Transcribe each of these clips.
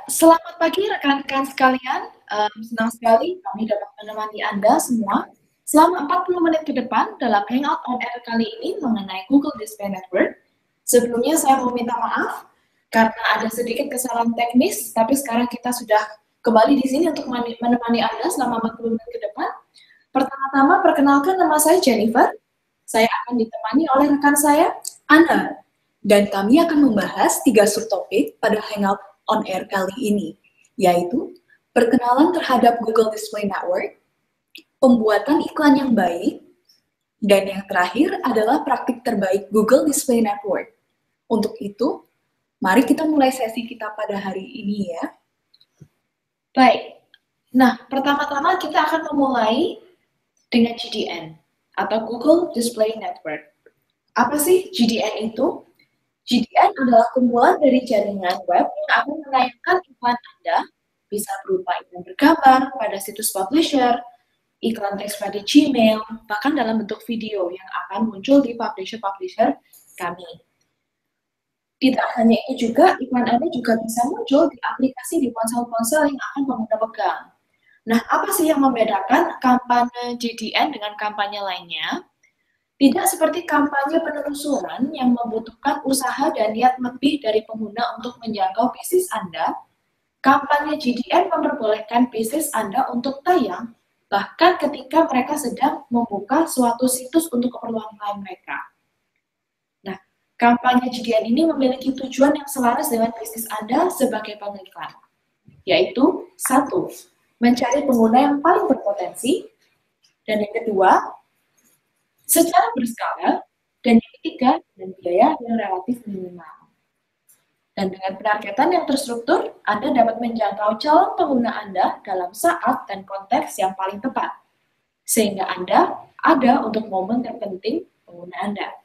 Selamat pagi rekan-rekan sekalian, senang sekali kami dapat menemani Anda semua selama 40 menit ke depan dalam Hangout on Air kali ini mengenai Google Display Network. Sebelumnya saya mau minta maaf karena ada sedikit kesalahan teknis, tapi sekarang kita sudah kembali di sini untuk menemani Anda selama 40 menit ke depan. Pertama-tama perkenalkan, nama saya Jennifer. Saya akan ditemani oleh rekan saya, Anna. Dan kami akan membahas 3 subtopik pada Hangout on Air kali ini, yaitu perkenalan terhadap Google Display Network, pembuatan iklan yang baik, dan yang terakhir adalah praktik terbaik Google Display Network. Untuk itu, mari kita mulai sesi kita pada hari ini ya. Baik, nah pertama-tama kita akan memulai dengan GDN atau Google Display Network. Apa sih GDN itu? GDN adalah kumpulan dari jaringan web yang akan menayangkan iklan Anda, bisa berupa iklan bergambar pada situs publisher, iklan teks pada Gmail, bahkan dalam bentuk video yang akan muncul di publisher-publisher kami. Tidak hanya itu juga, iklan Anda juga bisa muncul di aplikasi di ponsel-ponsel yang akan pengguna pegang. Nah, apa sih yang membedakan kampanye GDN dengan kampanye lainnya? Tidak seperti kampanye penelusuran yang membutuhkan usaha dan niat lebih dari pengguna untuk menjangkau bisnis Anda, kampanye GDN memperbolehkan bisnis Anda untuk tayang bahkan ketika mereka sedang membuka suatu situs untuk keperluan klien mereka. Nah, kampanye GDN ini memiliki tujuan yang selaras dengan bisnis Anda sebagai pengiklan, yaitu 1. Mencari pengguna yang paling berpotensi, dan yang kedua, secara berskala, dan yang ketiga, dengan biaya yang relatif minimal. Dan dengan penargetan yang terstruktur, Anda dapat menjangkau calon pengguna Anda dalam saat dan konteks yang paling tepat, sehingga Anda ada untuk momen terpenting pengguna Anda.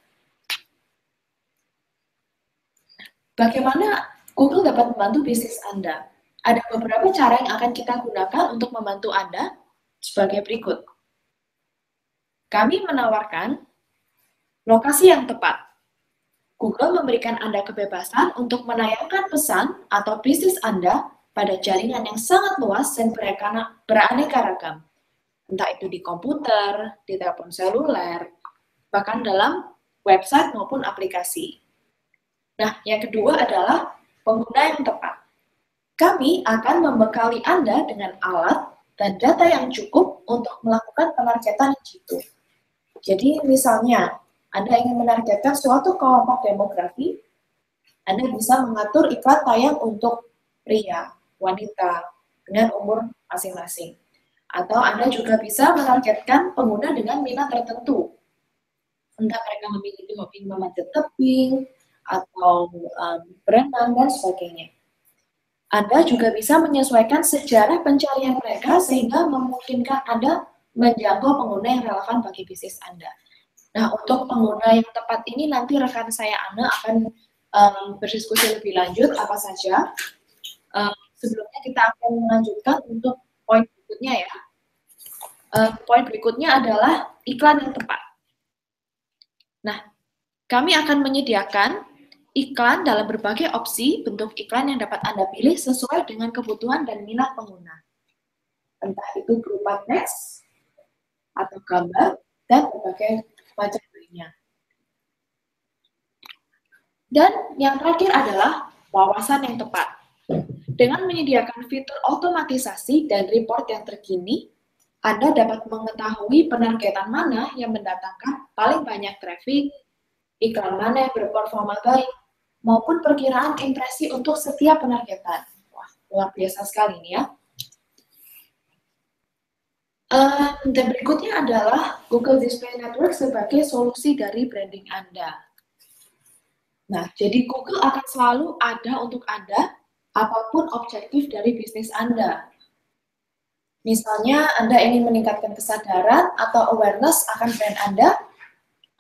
Bagaimana Google dapat membantu bisnis Anda? Ada beberapa cara yang akan kita gunakan untuk membantu Anda sebagai berikut. Kami menawarkan lokasi yang tepat. Google memberikan Anda kebebasan untuk menayangkan pesan atau bisnis Anda pada jaringan yang sangat luas dan beraneka ragam. Entah itu di komputer, di telepon seluler, bahkan dalam website maupun aplikasi. Nah, yang kedua adalah pengguna yang tepat. Kami akan membekali Anda dengan alat dan data yang cukup untuk melakukan penargetan yang jitu. Jadi misalnya, Anda ingin menargetkan suatu kelompok demografi, Anda bisa mengatur iklan tayang untuk pria, wanita, dengan umur masing-masing. Atau Anda juga bisa menargetkan pengguna dengan minat tertentu. Entah mereka memiliki hobi memanjat tebing, atau berenang, dan sebagainya. Anda juga bisa menyesuaikan sejarah pencarian mereka sehingga memungkinkan Anda menjangkau pengguna yang relevan bagi bisnis Anda. Nah, untuk pengguna yang tepat ini nanti rekan saya Anna akan berdiskusi lebih lanjut apa saja. Sebelumnya kita akan melanjutkan untuk poin berikutnya ya. Poin berikutnya adalah iklan yang tepat. Nah, kami akan menyediakan iklan dalam berbagai opsi bentuk iklan yang dapat Anda pilih sesuai dengan kebutuhan dan minat pengguna. Entah itu berupa teks, atau gambar, dan berbagai macam lainnya. Dan yang terakhir adalah wawasan yang tepat. Dengan menyediakan fitur otomatisasi dan report yang terkini, Anda dapat mengetahui penargetan mana yang mendatangkan paling banyak traffic, iklan mana yang berperforma baik, maupun perkiraan impresi untuk setiap penargetan. Wah, luar biasa sekali ini ya. Dan berikutnya adalah Google Display Network sebagai solusi dari branding Anda. Nah, jadi Google akan selalu ada untuk Anda, apapun objektif dari bisnis Anda. Misalnya, Anda ingin meningkatkan kesadaran atau awareness akan brand Anda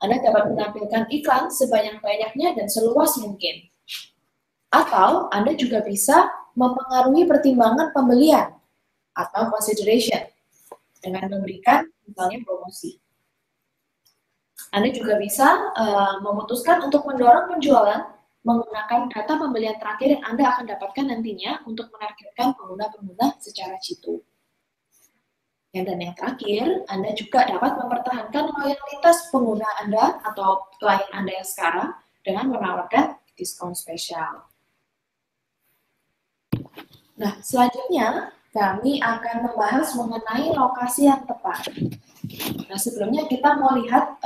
dapat menampilkan iklan sebanyak-banyaknya dan seluas mungkin. Atau, Anda juga bisa mempengaruhi pertimbangan pembelian atau consideration dengan memberikan misalnya promosi. Anda juga bisa memutuskan untuk mendorong penjualan menggunakan data pembelian terakhir yang Anda akan dapatkan nantinya untuk menargetkan pengguna-pengguna secara jitu. Dan yang terakhir, Anda juga dapat mempertahankan loyalitas pengguna Anda atau klien Anda yang sekarang dengan menawarkan diskon spesial. Nah, selanjutnya kami akan membahas mengenai lokasi yang tepat. Nah, sebelumnya kita mau lihat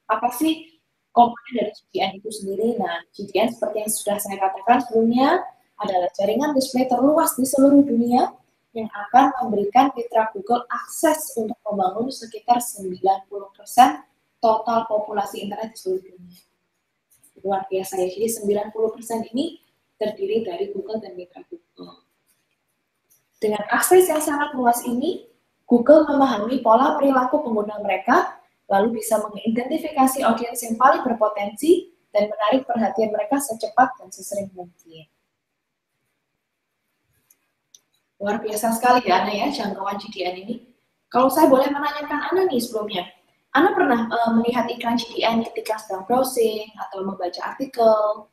apa sih komponen dari CDN itu sendiri. Nah, CDN seperti yang sudah saya katakan sebelumnya adalah jaringan display terluas di seluruh dunia yang akan memberikan mitra Google akses untuk membangun sekitar 90% total populasi internet di seluruh dunia. Luar biasa ya, jadi 90% ini terdiri dari Google dan mitra Google. Dengan akses yang sangat luas ini, Google memahami pola perilaku pengguna mereka, lalu bisa mengidentifikasi audiens yang paling berpotensi dan menarik perhatian mereka secepat dan sesering mungkin. Luar biasa sekali ya, Ana ya, jangkauan CDN ini. Kalau saya boleh menanyakan Ana nih sebelumnya, Ana pernah melihat iklan CDN ketika sedang browsing atau membaca artikel?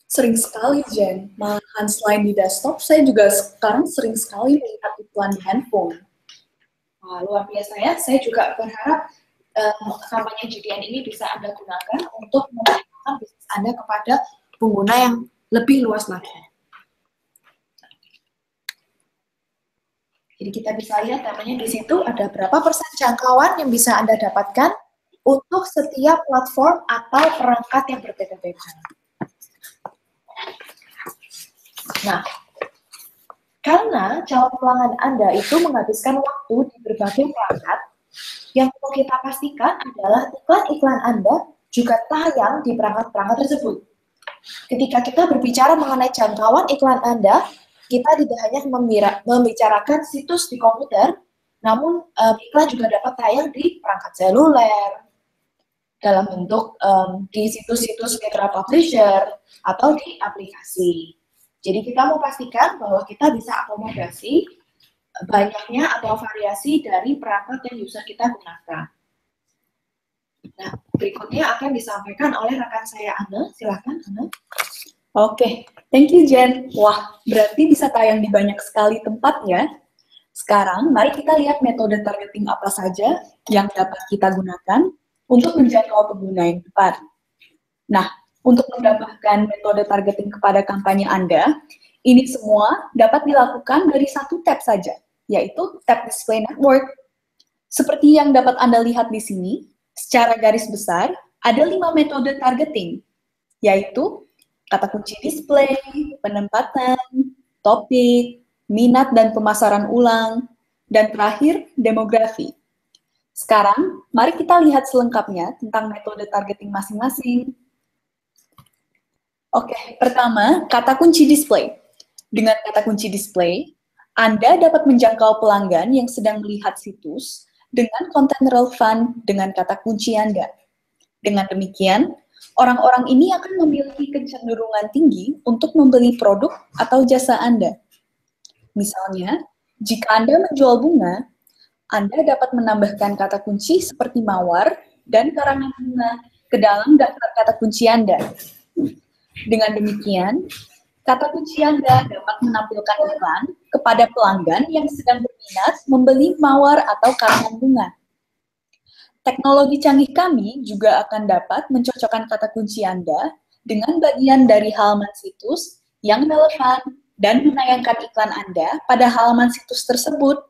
Sering sekali, Jen. Malahan selain di desktop, saya juga sekarang sering sekali melihat iklan di handphone. Wah, luar biasa ya. Saya juga berharap kampanye CDN ini bisa Anda gunakan untuk mengenalkan bisnis Anda kepada pengguna yang lebih luas lagi. Jadi kita bisa lihat namanya di situ ada berapa persen jangkauan yang bisa Anda dapatkan untuk setiap platform atau perangkat yang berbeda-beda. Nah, karena calon pelanggan Anda itu menghabiskan waktu di berbagai perangkat, yang perlu kita pastikan adalah iklan-iklan Anda juga tayang di perangkat-perangkat tersebut. Ketika kita berbicara mengenai jangkauan iklan Anda, kita tidak hanya membicarakan situs di komputer, namun iklan juga dapat tayang di perangkat seluler, dalam bentuk di situs-situs mitra publisher, atau di aplikasi. Jadi kita mau pastikan bahwa kita bisa akomodasi banyaknya atau variasi dari perangkat yang user kita gunakan. Nah, berikutnya akan disampaikan oleh rekan saya, Ana. Silakan, Ana. Oke, thank you, Jen. Wah, berarti bisa tayang di banyak sekali tempat ya. Sekarang, mari kita lihat metode targeting apa saja yang dapat kita gunakan untuk menjangkau pengguna yang tepat. Nah, untuk mendapatkan metode targeting kepada kampanye Anda, ini semua dapat dilakukan dari satu tab saja, yaitu tab Display Network. Seperti yang dapat Anda lihat di sini, secara garis besar, ada 5 metode targeting, yaitu kata kunci display, penempatan, topik, minat dan pemasaran ulang, dan terakhir, demografi. Sekarang, mari kita lihat selengkapnya tentang metode targeting masing-masing. Oke, pertama, kata kunci display. Dengan kata kunci display, Anda dapat menjangkau pelanggan yang sedang melihat situs dengan konten relevan dengan kata kunci Anda. Dengan demikian, orang-orang ini akan memiliki kecenderungan tinggi untuk membeli produk atau jasa Anda. Misalnya, jika Anda menjual bunga, Anda dapat menambahkan kata kunci seperti mawar dan karangan bunga ke dalam daftar kata kunci Anda. Dengan demikian, kata kunci Anda dapat menampilkan iklan kepada pelanggan yang sedang berminat membeli mawar atau karangan bunga. Teknologi canggih kami juga akan dapat mencocokkan kata kunci Anda dengan bagian dari halaman situs yang relevan dan menayangkan iklan Anda pada halaman situs tersebut.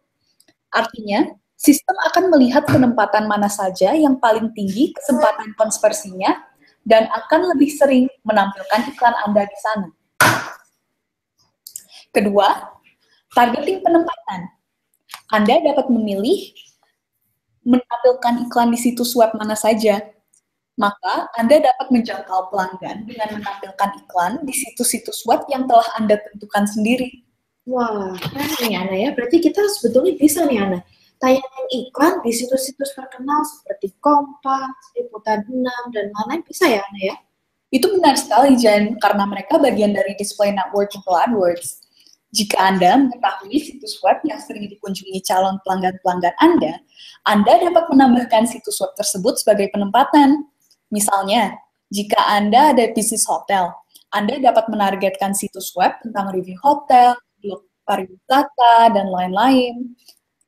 Artinya, sistem akan melihat penempatan mana saja yang paling tinggi kesempatan konversinya dan akan lebih sering menampilkan iklan Anda di sana. Kedua, targeting penempatan. Anda dapat memilih menampilkan iklan di situs web mana saja. Maka, Anda dapat menjangkau pelanggan dengan menampilkan iklan di situs-situs web yang telah Anda tentukan sendiri. Wah, keren nih, Ana ya. Berarti kita sebetulnya bisa nih, Ana, tayangan iklan di situs-situs terkenal seperti Kompas, Liputan 6, dan lain-lain bisa ya, Ana ya? Itu benar sekali, Jen, karena mereka bagian dari Display Network Google AdWords. Jika Anda mengetahui situs web yang sering dikunjungi calon pelanggan-pelanggan Anda dapat menambahkan situs web tersebut sebagai penempatan. Misalnya, Jika Anda ada bisnis hotel, Anda dapat menargetkan situs web tentang review hotel, blog pariwisata, dan lain-lain.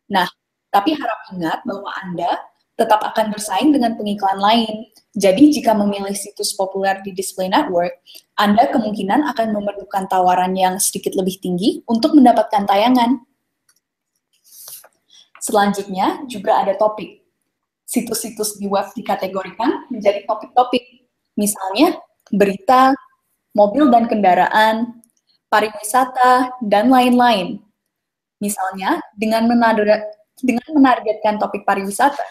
Nah, tapi harap ingat bahwa Anda tetap akan bersaing dengan pengiklan lain. Jadi, jika memilih situs populer di display network, Anda kemungkinan akan memerlukan tawaran yang sedikit lebih tinggi untuk mendapatkan tayangan. Selanjutnya, juga ada topik. Situs-situs di web dikategorikan menjadi topik-topik. Misalnya, berita, mobil dan kendaraan, pariwisata, dan lain-lain. Misalnya, dengan menargetkan topik pariwisata,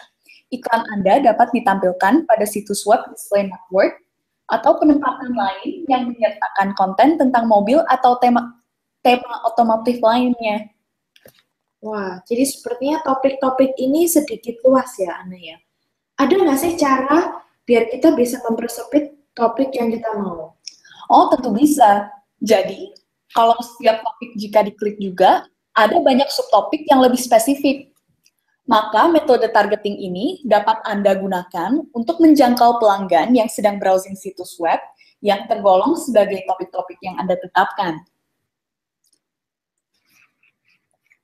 iklan Anda dapat ditampilkan pada situs web display network atau penempatan lain yang menyertakan konten tentang mobil atau tema otomotif lainnya. Wah, jadi sepertinya topik-topik ini sedikit luas ya, Ana ya. Ada nggak sih cara biar kita bisa mempersempit topik yang kita mau? Oh, tentu bisa. Jadi, kalau setiap topik jika diklik juga, ada banyak subtopik yang lebih spesifik. Maka metode targeting ini dapat Anda gunakan untuk menjangkau pelanggan yang sedang browsing situs web yang tergolong sebagai topik-topik yang Anda tetapkan.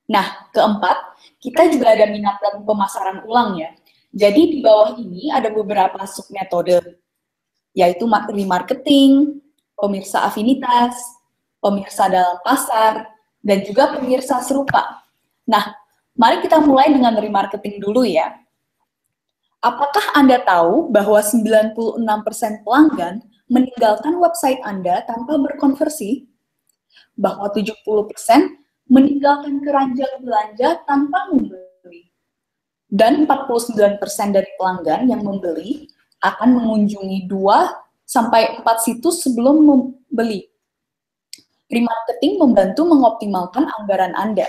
Nah, keempat, kita juga ada minat dan pemasaran ulang ya. Jadi di bawah ini ada beberapa submetode, yaitu remarketing, pemirsa afinitas, pemirsa dalam pasar, dan juga pemirsa serupa. Nah, mari kita mulai dengan remarketing dulu ya. Apakah Anda tahu bahwa 96% pelanggan meninggalkan website Anda tanpa berkonversi? Bahwa 70% meninggalkan keranjang belanja tanpa membeli. Dan 49% dari pelanggan yang membeli akan mengunjungi 2-4 situs sebelum membeli. Remarketing membantu mengoptimalkan anggaran Anda.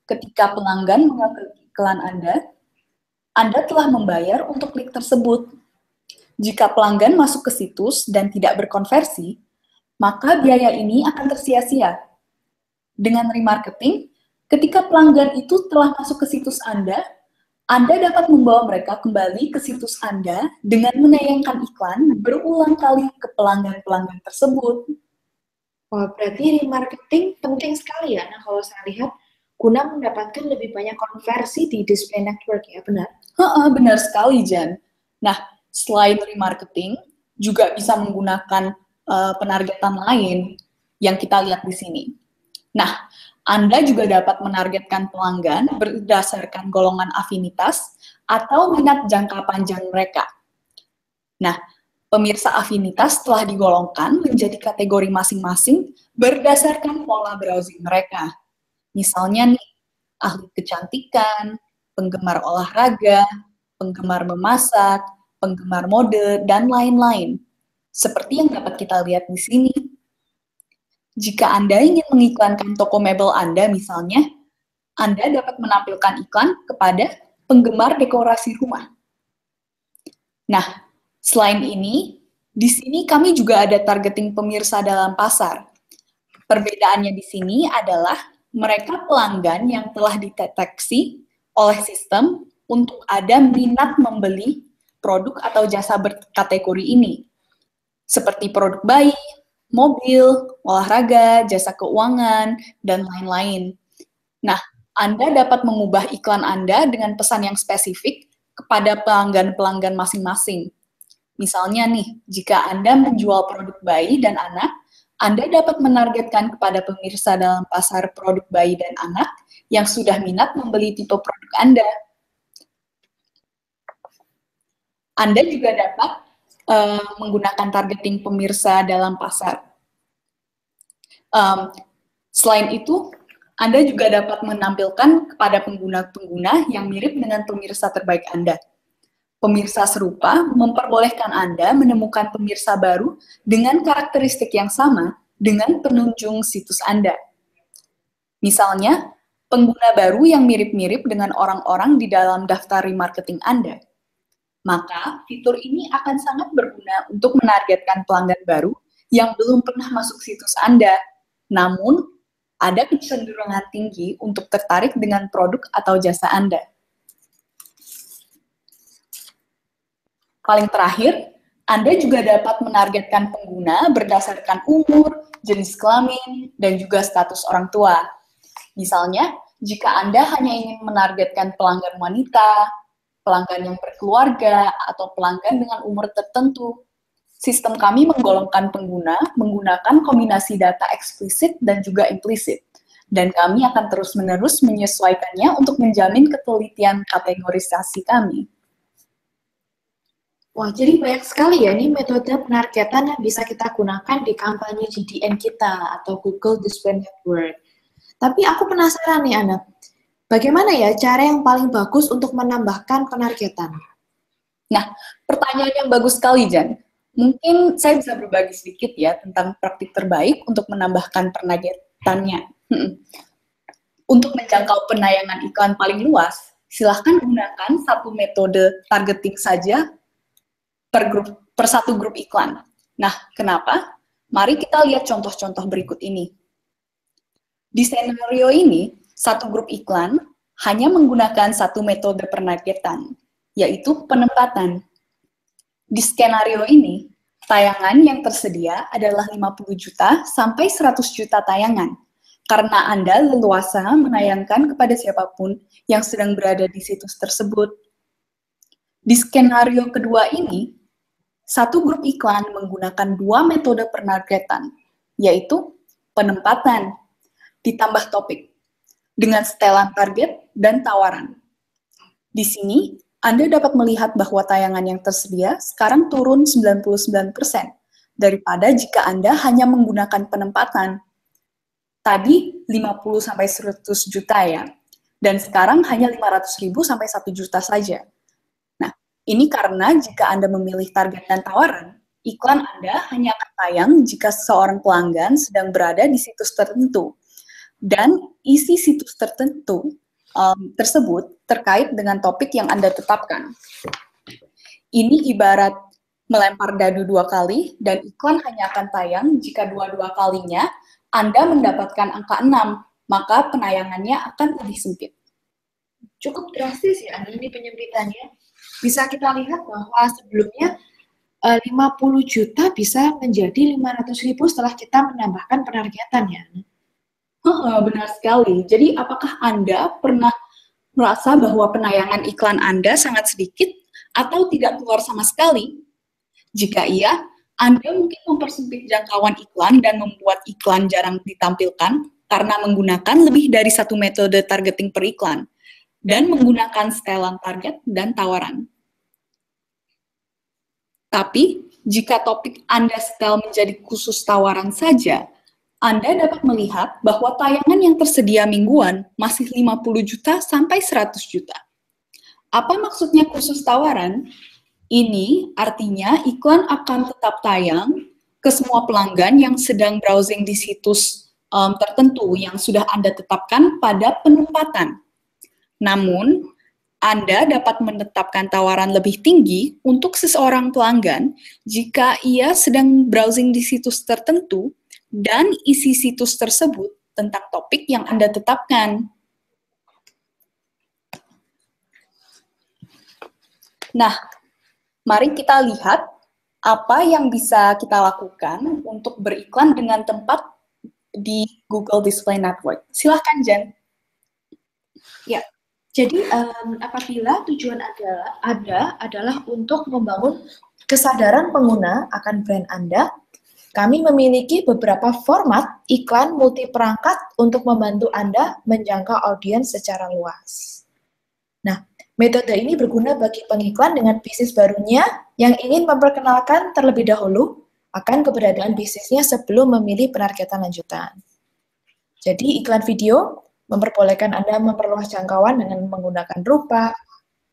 Ketika pelanggan mengakui iklan Anda telah membayar untuk klik tersebut. Jika pelanggan masuk ke situs dan tidak berkonversi, maka biaya ini akan tersia-sia. Dengan remarketing, ketika pelanggan itu telah masuk ke situs Anda dapat membawa mereka kembali ke situs Anda dengan menayangkan iklan berulang kali ke pelanggan-pelanggan tersebut. Wah, berarti remarketing penting sekali ya. Nah, kalau saya lihat, guna mendapatkan lebih banyak konversi di display network ya, benar? Benar sekali, Jan. Nah, selain remarketing, juga bisa menggunakan penargetan lain yang kita lihat di sini. Nah, Anda juga dapat menargetkan pelanggan berdasarkan golongan afinitas atau minat jangka panjang mereka. Nah, pemirsa afinitas telah digolongkan menjadi kategori masing-masing berdasarkan pola browsing mereka. Misalnya nih, ahli kecantikan, penggemar olahraga, penggemar memasak, penggemar mode, dan lain-lain. Seperti yang dapat kita lihat di sini. Jika Anda ingin mengiklankan toko mebel Anda misalnya, Anda dapat menampilkan iklan kepada penggemar dekorasi rumah. Nah, selain ini, di sini kami juga ada targeting pemirsa dalam pasar. Perbedaannya di sini adalah mereka pelanggan yang telah dideteksi oleh sistem untuk ada minat membeli produk atau jasa berkategori ini, seperti produk bayi, mobil, olahraga, jasa keuangan, dan lain-lain. Nah, Anda dapat mengubah iklan Anda dengan pesan yang spesifik kepada pelanggan-pelanggan masing-masing. Misalnya nih, jika Anda menjual produk bayi dan anak, Anda dapat menargetkan kepada pemirsa dalam pasar produk bayi dan anak yang sudah minat membeli tipe produk Anda. Anda juga dapat menggunakan targeting pemirsa dalam pasar. Selain itu, Anda juga dapat menampilkan kepada pengguna-pengguna yang mirip dengan pemirsa terbaik Anda. Pemirsa serupa memperbolehkan Anda menemukan pemirsa baru dengan karakteristik yang sama dengan penunjung situs Anda. Misalnya, pengguna baru yang mirip-mirip dengan orang-orang di dalam daftar remarketing Anda. Maka, fitur ini akan sangat berguna untuk menargetkan pelanggan baru yang belum pernah masuk situs Anda, namun ada kecenderungan tinggi untuk tertarik dengan produk atau jasa Anda. Paling terakhir, Anda juga dapat menargetkan pengguna berdasarkan umur, jenis kelamin, dan juga status orang tua. Misalnya, jika Anda hanya ingin menargetkan pelanggan wanita, pelanggan yang berkeluarga, atau pelanggan dengan umur tertentu, sistem kami menggolongkan pengguna menggunakan kombinasi data eksplisit dan juga implisit. Dan kami akan terus-menerus menyesuaikannya untuk menjamin ketelitian kategorisasi kami. Wah, jadi banyak sekali ya ini metode penargetan yang bisa kita gunakan di kampanye GDN kita atau Google Display Network. Tapi aku penasaran nih, Ana. Bagaimana ya cara yang paling bagus untuk menambahkan penargetan? Nah, pertanyaan yang bagus sekali, Jan. Mungkin saya bisa berbagi sedikit ya tentang praktik terbaik untuk menambahkan penargetannya. Untuk menjangkau penayangan iklan paling luas, silahkan gunakan satu metode targeting saja per satu grup iklan. Nah, kenapa? Mari kita lihat contoh-contoh berikut ini. Di skenario ini, satu grup iklan hanya menggunakan satu metode penargetan, yaitu penempatan. Di skenario ini, tayangan yang tersedia adalah 50 juta sampai 100 juta tayangan, karena Anda leluasa menayangkan kepada siapapun yang sedang berada di situs tersebut. Di skenario kedua ini, satu grup iklan menggunakan dua metode penargetan, yaitu penempatan, ditambah topik, dengan setelan target dan tawaran. Di sini, Anda dapat melihat bahwa tayangan yang tersedia sekarang turun 99% daripada jika Anda hanya menggunakan penempatan. Tadi 50-100 juta ya, dan sekarang hanya 500.000 sampai 1 juta saja. Nah, ini karena jika Anda memilih target dan tawaran, iklan Anda hanya akan tayang jika seseorang pelanggan sedang berada di situs tertentu, dan isi situs tertentu tersebut terkait dengan topik yang Anda tetapkan. Ini ibarat melempar dadu 2 kali, dan iklan hanya akan tayang jika dua-dua kalinya Anda mendapatkan angka 6, maka penayangannya akan lebih sempit. Cukup drastis ya ini penyempitannya. Bisa kita lihat bahwa sebelumnya 50 juta bisa menjadi 500.000 setelah kita menambahkan penargetan ya. Benar sekali. Jadi apakah Anda pernah merasa bahwa penayangan iklan Anda sangat sedikit atau tidak keluar sama sekali? Jika iya, Anda mungkin mempersempit jangkauan iklan dan membuat iklan jarang ditampilkan karena menggunakan lebih dari satu metode targeting per iklan dan menggunakan setelan target dan tawaran. Tapi, jika topik Anda setel menjadi khusus tawaran saja, Anda dapat melihat bahwa tayangan yang tersedia mingguan masih 50 juta sampai 100 juta. Apa maksudnya khusus tawaran? Ini artinya iklan akan tetap tayang ke semua pelanggan yang sedang browsing di situs tertentu yang sudah Anda tetapkan pada penempatan. Namun, Anda dapat menetapkan tawaran lebih tinggi untuk seseorang pelanggan jika ia sedang browsing di situs tertentu dan isi situs tersebut tentang topik yang Anda tetapkan. Nah, mari kita lihat apa yang bisa kita lakukan untuk beriklan dengan tempat di Google Display Network. Silahkan, Jen. Ya, jadi apabila tujuan adalah untuk membangun kesadaran pengguna akan brand Anda, kami memiliki beberapa format iklan multi perangkat untuk membantu Anda menjangkau audiens secara luas. Nah, metode ini berguna bagi pengiklan dengan bisnis barunya yang ingin memperkenalkan terlebih dahulu akan keberadaan bisnisnya sebelum memilih penargetan lanjutan. Jadi, iklan video memperbolehkan Anda memperluas jangkauan dengan menggunakan rupa,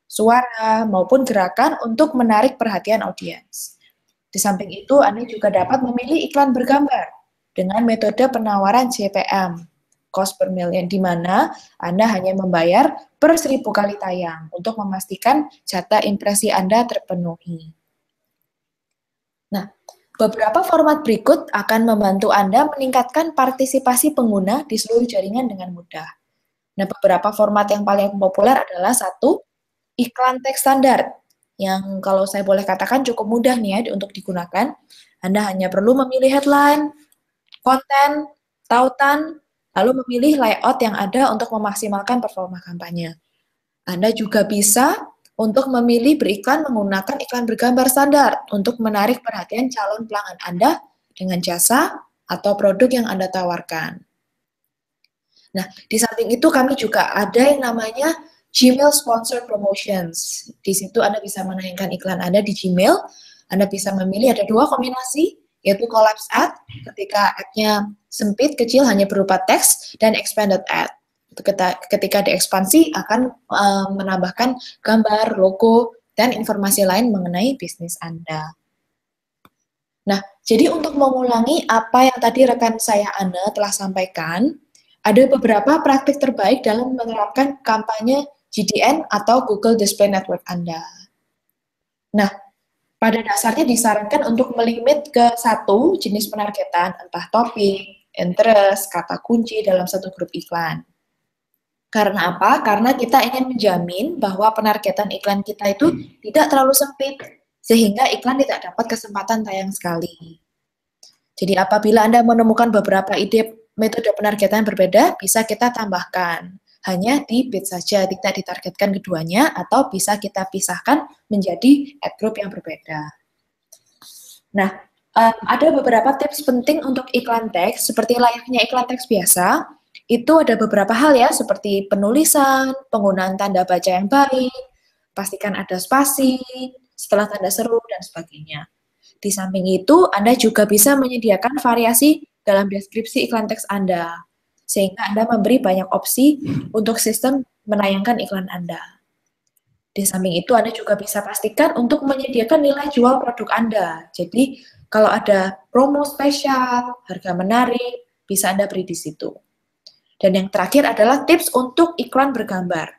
suara, maupun gerakan untuk menarik perhatian audiens. Di samping itu, Anda juga dapat memilih iklan bergambar dengan metode penawaran CPM, cost per million, di mana Anda hanya membayar per 1.000 kali tayang untuk memastikan jatah impresi Anda terpenuhi. Nah, beberapa format berikut akan membantu Anda meningkatkan partisipasi pengguna di seluruh jaringan dengan mudah. Nah, beberapa format yang paling populer adalah 1, iklan teks standar. yang kalau saya boleh katakan cukup mudah nih ya untuk digunakan. Anda hanya perlu memilih headline, konten, tautan, lalu memilih layout yang ada untuk memaksimalkan performa kampanye. Anda juga bisa untuk memilih beriklan menggunakan iklan bergambar standar untuk menarik perhatian calon pelanggan Anda dengan jasa atau produk yang Anda tawarkan. Nah, di samping itu kami juga ada yang namanya Gmail Sponsored Promotions. Di situ Anda bisa menayangkan iklan Anda di Gmail. Anda bisa memilih ada dua kombinasi, yaitu collapse ad, ketika ad-nya sempit, kecil, hanya berupa teks, dan expanded ad. Ketika diekspansi akan menambahkan gambar, logo, dan informasi lain mengenai bisnis Anda. Nah, jadi untuk mengulangi apa yang tadi rekan saya Ana telah sampaikan, ada beberapa praktik terbaik dalam menerapkan kampanye GDN atau Google Display Network Anda. Nah, pada dasarnya disarankan untuk melimit ke satu jenis penargetan, entah topik, interest, kata kunci dalam satu grup iklan. Karena apa? Karena kita ingin menjamin bahwa penargetan iklan kita itu tidak terlalu sempit, sehingga iklan tidak dapat kesempatan tayang sekali. Jadi apabila Anda menemukan beberapa ide metode penargetan berbeda, bisa kita tambahkan. Hanya di bid saja, tidak ditargetkan keduanya, atau bisa kita pisahkan menjadi ad group yang berbeda. Nah, ada beberapa tips penting untuk iklan teks, seperti layaknya iklan teks biasa, itu ada beberapa hal ya, seperti penulisan, penggunaan tanda baca yang baik, pastikan ada spasi, setelah tanda seru, dan sebagainya. Di samping itu, Anda juga bisa menyediakan variasi dalam deskripsi iklan teks Anda, sehingga Anda memberi banyak opsi untuk sistem menayangkan iklan Anda. Di samping itu, Anda juga bisa pastikan untuk menyediakan nilai jual produk Anda. Jadi, kalau ada promo spesial, harga menarik, bisa Anda beri di situ. Dan yang terakhir adalah tips untuk iklan bergambar.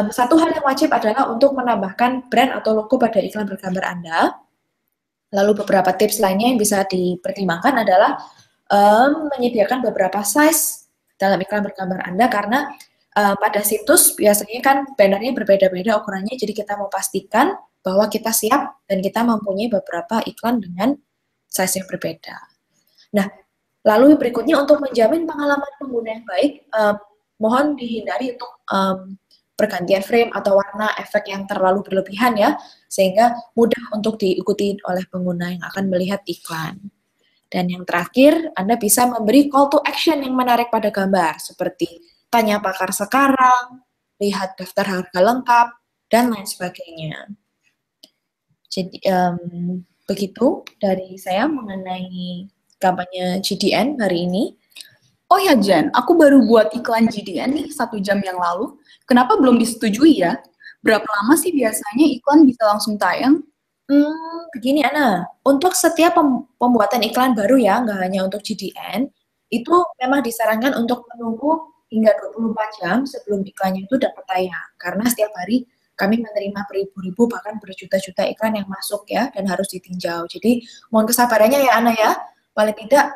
Satu hal yang wajib adalah untuk menambahkan brand atau logo pada iklan bergambar Anda. Lalu beberapa tips lainnya yang bisa dipertimbangkan adalah menyediakan beberapa size dalam iklan bergambar Anda, karena pada situs biasanya kan bannernya berbeda-beda ukurannya, jadi kita mau pastikan bahwa kita siap dan kita mempunyai beberapa iklan dengan size yang berbeda. Nah, lalu berikutnya untuk menjamin pengalaman pengguna yang baik, mohon dihindari untuk pergantian frame atau warna efek yang terlalu berlebihan ya, sehingga mudah untuk diikuti oleh pengguna yang akan melihat iklan. Dan yang terakhir, Anda bisa memberi call to action yang menarik pada gambar, seperti tanya pakar sekarang, lihat daftar harga lengkap, dan lain sebagainya. Jadi, begitu dari saya mengenai kampanye GDN hari ini. Oh ya Jan, aku baru buat iklan GDN nih 1 jam yang lalu. Kenapa belum disetujui ya? Berapa lama sih biasanya iklan bisa langsung tayang? Begini Ana, untuk setiap pembuatan iklan baru ya, nggak hanya untuk GDN, itu memang disarankan untuk menunggu hingga 24 jam sebelum iklannya itu dapat tayang. Karena setiap hari kami menerima beribu-ribu bahkan berjuta-juta iklan yang masuk ya, dan harus ditinjau. Jadi mohon kesabarannya ya Ana ya, paling tidak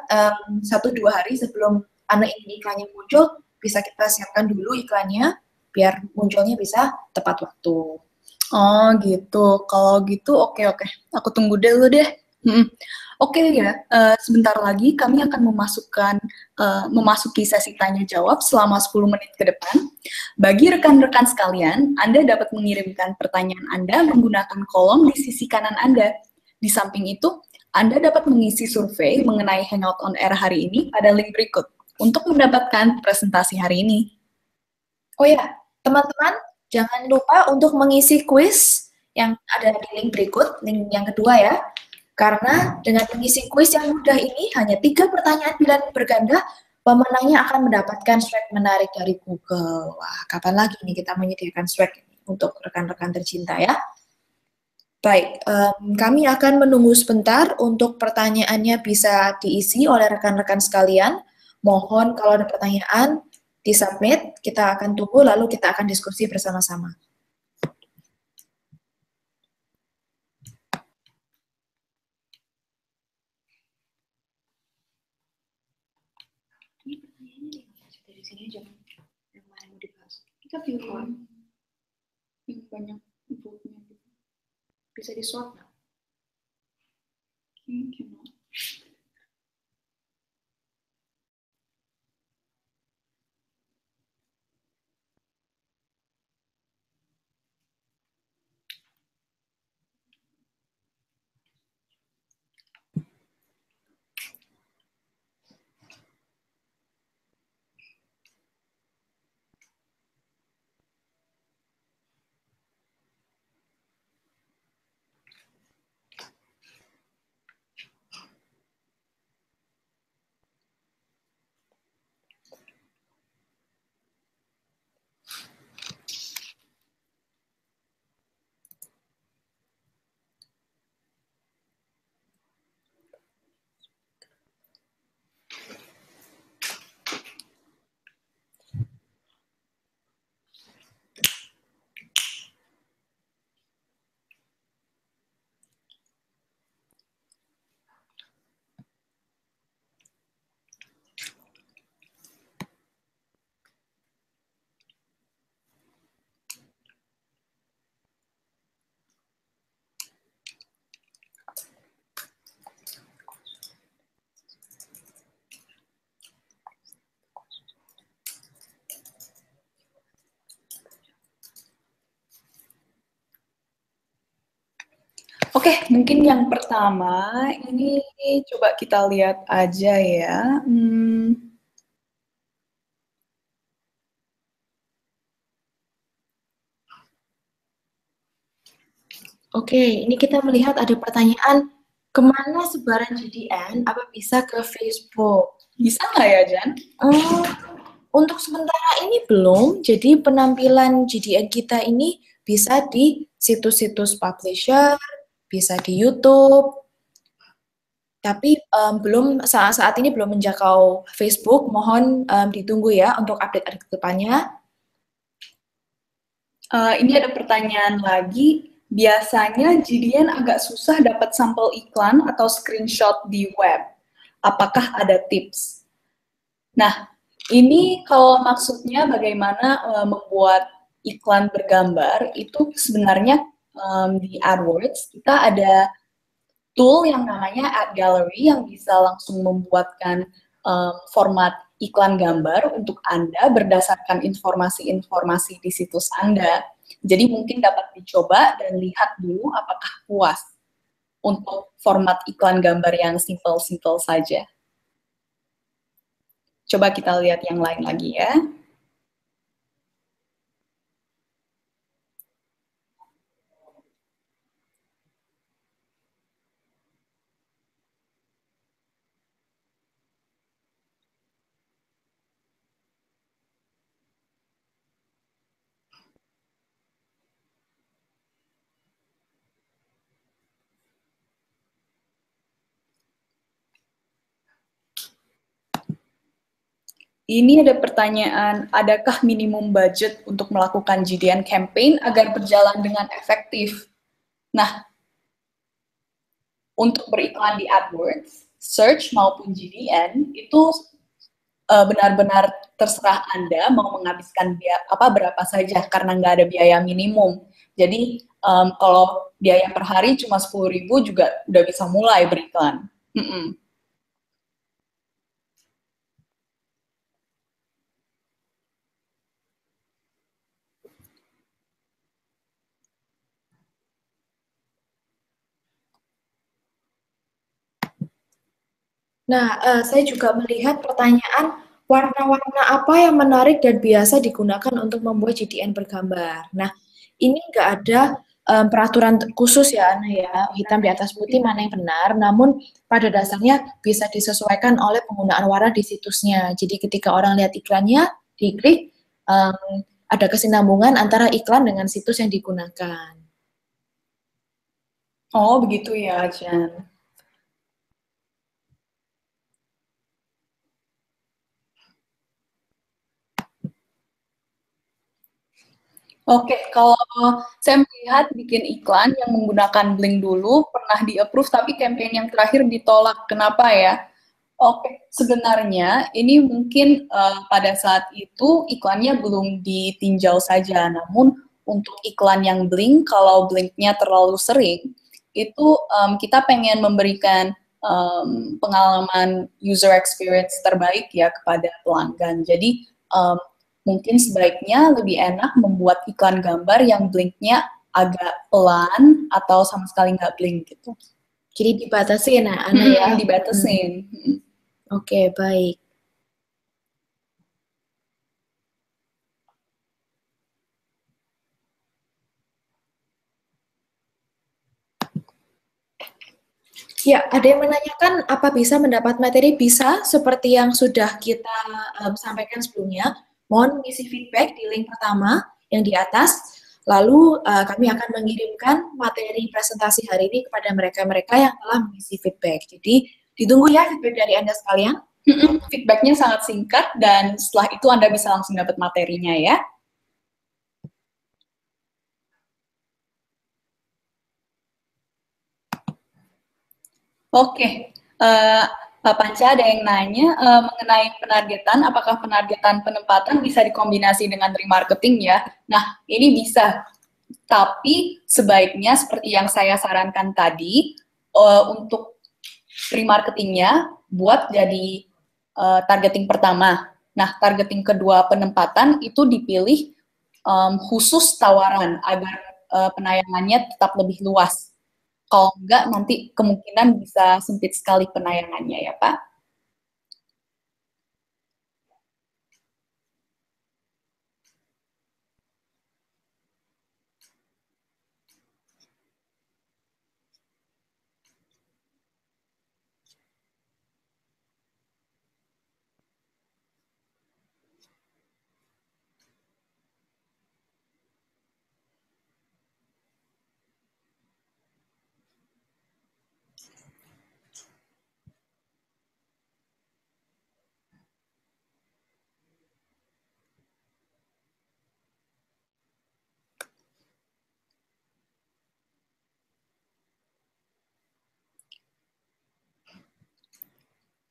1-2 hari sebelum Ana ingin iklannya muncul, bisa kita siapkan dulu iklannya, biar munculnya bisa tepat waktu. Oh gitu, kalau gitu oke. Aku tunggu dulu deh. Oke ya, sebentar lagi kami akan memasuki sesi tanya jawab selama 10 menit ke depan. Bagi rekan-rekan sekalian, Anda dapat mengirimkan pertanyaan Anda menggunakan kolom di sisi kanan Anda. Di samping itu, Anda dapat mengisi survei mengenai Hangout on Air hari ini pada link berikut untuk mendapatkan presentasi hari ini. Oh ya, teman-teman, jangan lupa untuk mengisi kuis yang ada di link berikut, link yang kedua ya. Karena dengan mengisi kuis yang mudah ini, hanya 3 pertanyaan pilihan berganda, pemenangnya akan mendapatkan swag menarik dari Google. Wah, kapan lagi nih kita menyediakan swag ini untuk rekan-rekan tercinta ya. Baik, kami akan menunggu sebentar untuk pertanyaannya bisa diisi oleh rekan-rekan sekalian. Mohon kalau ada pertanyaan, di-submit, kita akan tunggu, lalu kita akan diskusi bersama-sama. Ini pertanyaannya dari sini aja, yang mana mau dibahas. Kita view yang banyak infonya. Bisa di-swap nggak? Oke, mungkin yang pertama ini coba kita lihat aja ya. Oke, ini kita melihat ada pertanyaan, kemana sebaran GDN? Apa bisa ke Facebook? Bisa nggak ya, Jan? Untuk sementara ini belum, jadi penampilan GDN kita ini bisa di situs-situs publisher, bisa di YouTube, tapi belum saat ini belum menjangkau Facebook. Mohon ditunggu ya untuk update ke depannya. Ini ada pertanyaan lagi. Biasanya GDN agak susah dapat sampel iklan atau screenshot di web. Apakah ada tips? Nah, ini kalau maksudnya bagaimana membuat iklan bergambar, itu sebenarnya di AdWords kita ada tool yang namanya Ad Gallery yang bisa langsung membuatkan format iklan gambar untuk Anda berdasarkan informasi-informasi di situs Anda. Jadi mungkin dapat dicoba dan lihat dulu apakah puas untuk format iklan gambar yang simple-simple saja. Coba kita lihat yang lain lagi ya. Ini ada pertanyaan, adakah minimum budget untuk melakukan GDN campaign agar berjalan dengan efektif? Nah, untuk beriklan di AdWords, search maupun GDN itu benar-benar terserah Anda mau menghabiskan berapa saja karena nggak ada biaya minimum. Jadi kalau biaya per hari cuma 10.000 juga udah bisa mulai beriklan. Nah, saya juga melihat pertanyaan, warna-warna apa yang menarik dan biasa digunakan untuk membuat GDN bergambar. Nah, ini nggak ada peraturan khusus ya, Ana ya, hitam di atas putih mana yang benar, namun pada dasarnya bisa disesuaikan oleh penggunaan warna di situsnya. Jadi ketika orang lihat iklannya, diklik, ada kesinambungan antara iklan dengan situs yang digunakan. Oh, begitu ya, Jan. Oke, kalau saya melihat bikin iklan yang menggunakan Blink dulu pernah di-approve tapi campaign yang terakhir ditolak. Kenapa ya? Oke, sebenarnya ini mungkin pada saat itu iklannya belum ditinjau saja, namun untuk iklan yang blink, kalau blinknya terlalu sering, itu kita pengen memberikan pengalaman user experience terbaik ya kepada pelanggan. Jadi mungkin sebaiknya lebih enak membuat iklan gambar yang blinknya agak pelan atau sama sekali nggak blink gitu. Jadi dibatasin ya, Ana ya? Dibatasin. Oke, baik. Ya, ada yang menanyakan apa bisa mendapat materi? Bisa, seperti yang sudah kita sampaikan sebelumnya. Mohon mengisi feedback di link pertama yang di atas. Lalu kami akan mengirimkan materi presentasi hari ini kepada mereka-mereka yang telah mengisi feedback. Jadi ditunggu ya feedback dari Anda sekalian. Feedbacknya sangat singkat dan setelah itu Anda bisa langsung dapat materinya ya. Oke, Pak Panca ada yang nanya mengenai penargetan, apakah penargetan penempatan bisa dikombinasi dengan remarketing ya? Nah, ini bisa, tapi sebaiknya seperti yang saya sarankan tadi, untuk remarketingnya buat jadi targeting pertama. Nah, targeting kedua penempatan itu dipilih khusus tawaran agar penayangannya tetap lebih luas. Kalau enggak, nanti kemungkinan bisa sempit sekali penayangannya ya, Pak.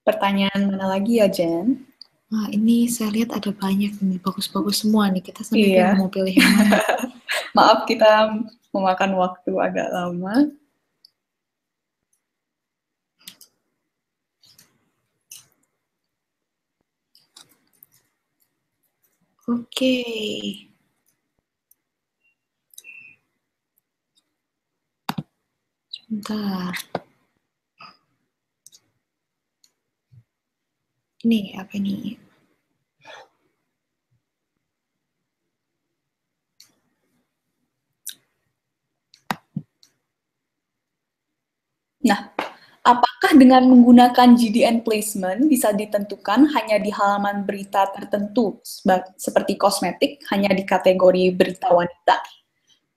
Pertanyaan mana lagi ya, Jen? Wah, ini saya lihat ada banyak nih, bagus-bagus semua nih. Kita sampai bingung mau pilih yang mana. Maaf, kita memakan waktu agak lama. Oke. Sebentar. Ini apa nih? Nah, apakah dengan menggunakan GDN placement bisa ditentukan hanya di halaman berita tertentu, seperti kosmetik, hanya di kategori berita wanita?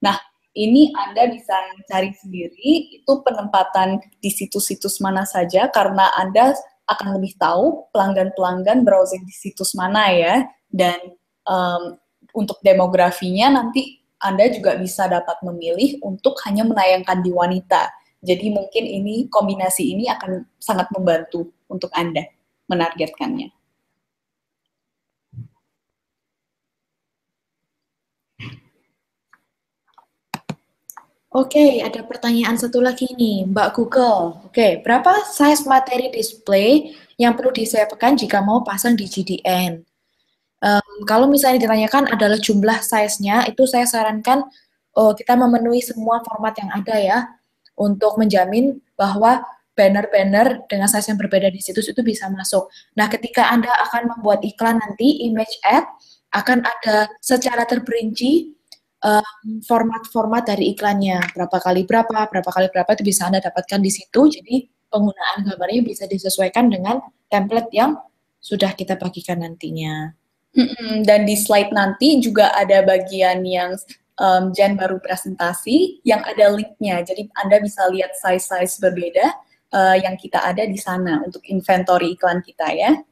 Nah, ini Anda bisa cari sendiri, itu penempatan di situs-situs mana saja, karena Anda akan lebih tahu pelanggan-pelanggan browsing di situs mana ya, dan untuk demografinya nanti Anda juga bisa dapat memilih untuk hanya menayangkan di wanita. Jadi mungkin ini kombinasi ini akan sangat membantu untuk Anda menargetkannya. Oke, ada pertanyaan satu lagi nih, Mbak Google. Oke, berapa size materi display yang perlu disiapkan jika mau pasang di GDN? Kalau misalnya ditanyakan adalah jumlah size-nya, itu saya sarankan kita memenuhi semua format yang ada ya, untuk menjamin bahwa banner-banner dengan size yang berbeda di situs itu bisa masuk. Nah, ketika Anda akan membuat iklan nanti, image ad, akan ada secara terperinci format-format dari iklannya, berapa kali berapa itu bisa Anda dapatkan di situ, jadi penggunaan gambarnya bisa disesuaikan dengan template yang sudah kita bagikan nantinya. Dan di slide nanti juga ada bagian yang Jen baru presentasi, yang ada linknya, jadi Anda bisa lihat size-size berbeda yang kita ada di sana untuk inventory iklan kita ya.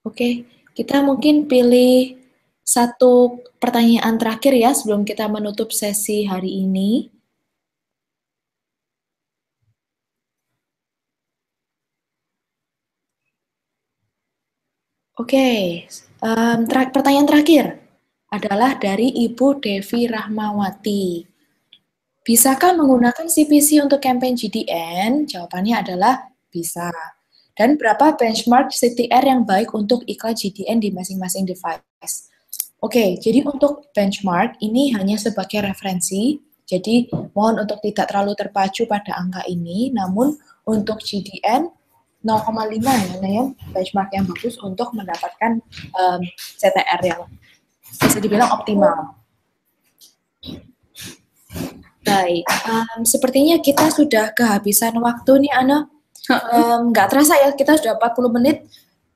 Oke, kita mungkin pilih satu pertanyaan terakhir ya sebelum kita menutup sesi hari ini. Oke, pertanyaan terakhir adalah dari Ibu Devi Rahmawati. Bisakah menggunakan CPC untuk campaign GDN? Jawabannya adalah bisa. Dan berapa benchmark CTR yang baik untuk iklan GDN di masing-masing device? Oke, jadi untuk benchmark ini hanya sebagai referensi. Jadi mohon untuk tidak terlalu terpacu pada angka ini, namun untuk GDN 0,5 ya, benchmark yang bagus untuk mendapatkan CTR yang bisa dibilang optimal. Baik, sepertinya kita sudah kehabisan waktu nih, Ana. Nggak terasa ya, kita sudah 40 menit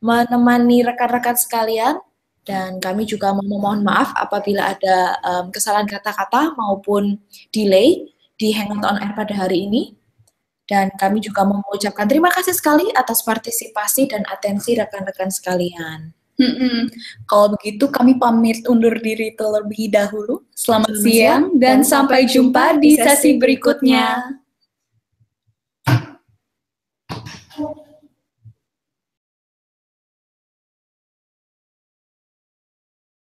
menemani rekan-rekan sekalian, dan kami juga memohon maaf apabila ada kesalahan kata-kata maupun delay di Hangout on Air pada hari ini. Dan kami juga mengucapkan terima kasih sekali atas partisipasi dan atensi rekan-rekan sekalian. Kalau begitu kami pamit undur diri terlebih dahulu. Selamat siang dan sampai jumpa di sesi berikutnya.